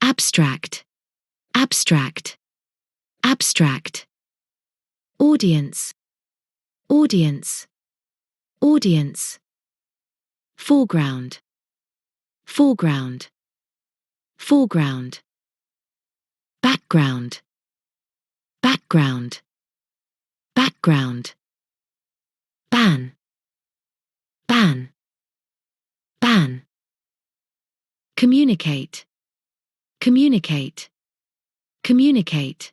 abstract, abstract, abstract. Audience, audience, audience. Foreground, foreground, foreground. Background, background, background. Ban, ban, ban. Communicate, communicate, communicate.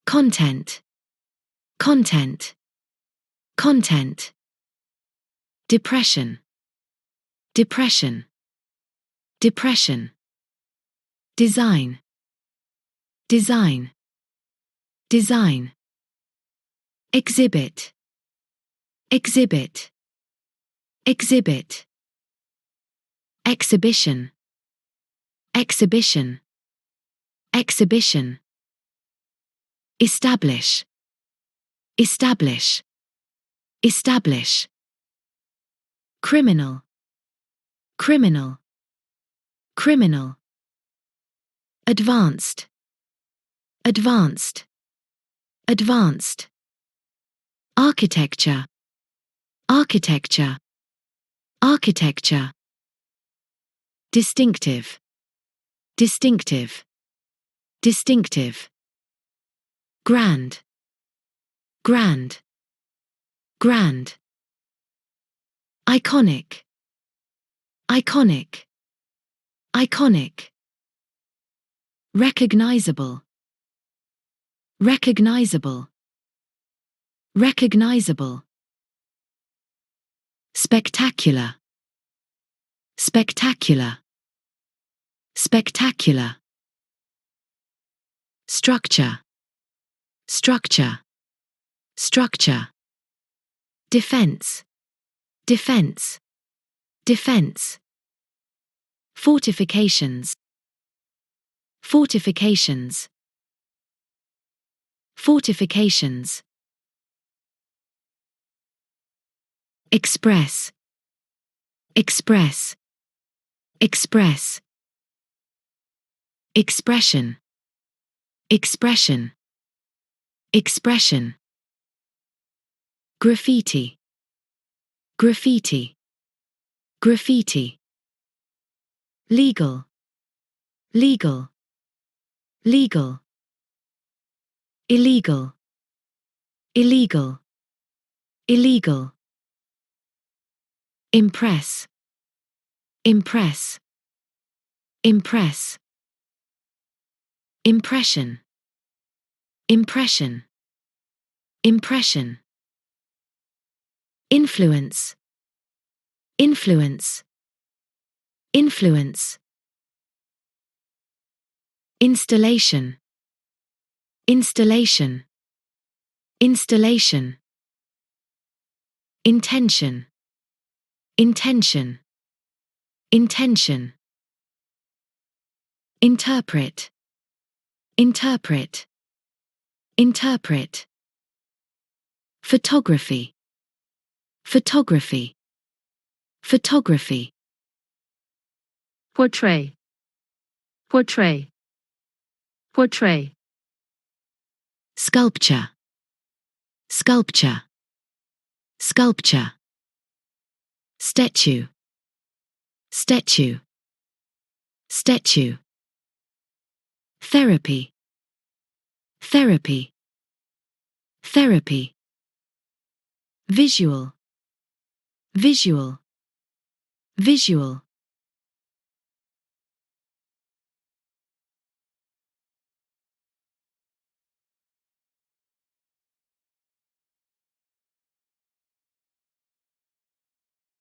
Content, content, content. Depression, depression, depression. Design, design, design. Exhibit, exhibit, exhibit. Exhibition, exhibition, exhibition. Establish, establish, establish. Criminal, criminal, criminal. Advanced, advanced, advanced. Architecture, architecture, architecture. Distinctive, distinctive, distinctive. Grand, grand, grand. Iconic, iconic, iconic. Recognizable, recognizable, recognizable. Spectacular, spectacular, spectacular. Structure, structure, structure. Defense, defense, defense. Fortifications, fortifications, fortifications. Express, express, express. Expression, expression, expression. Graffiti, graffiti, graffiti. Legal, legal, legal. Illegal, illegal, illegal. Impress, impress, impress. Impression, impression, impression. Influence, influence, influence. Installation, installation, installation. Intention, intention, intention. Interpret, interpret, interpret. Photography, photography, photography. Portray, portray, portray. Sculpture, sculpture, sculpture. Statue, statue, statue. Therapy, therapy, therapy. Visual, visual, visual.